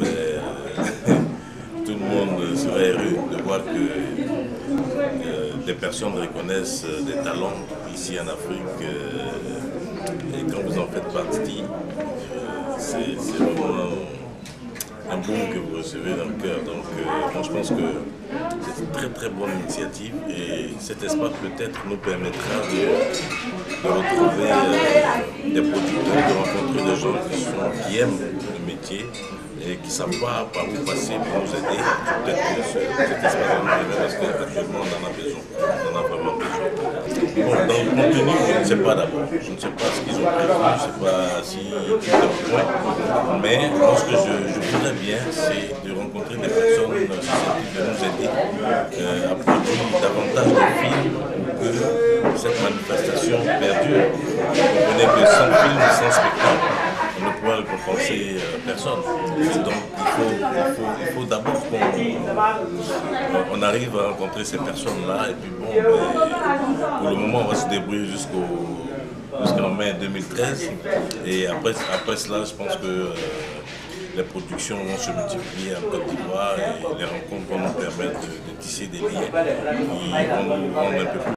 Mais, tout le monde serait heureux de voir que des personnes reconnaissent des talents ici en Afrique et quand vous en faites partie, c'est vraiment un boom que vous recevez dans le cœur. Donc moi je pense que c'est une très bonne initiative et cet espace peut-être nous permettra de retrouver des producteurs, de rencontrer des gens qui aiment le métier et qui ne savent pas par où passer pour nous aider. Peut-être que cet espace va nous aider parce qu'actuellement on en a besoin, on en a vraiment besoin. Bon, dans le contenu, je ne sais pas d'abord, je ne sais pas ce qu'ils ont prévu, je ne sais pas si tout est au point, mais moi ce que je voudrais bien, c'est de rencontrer des personnes susceptibles de nous aider à produire davantage de films pour que cette manifestation perdure. Vous comprenez que sans film, sans spectacle, on ne pourra récompenser personne. Donc il faut d'abord qu'on arrive à rencontrer ces personnes-là et puis bon, pour le moment on va se débrouiller jusqu'en mai 2013 et après cela je pense que les productions vont se multiplier en Côte d'Ivoire et les rencontres vont nous permettre de tisser des liens qui vont nous rendre un peu plus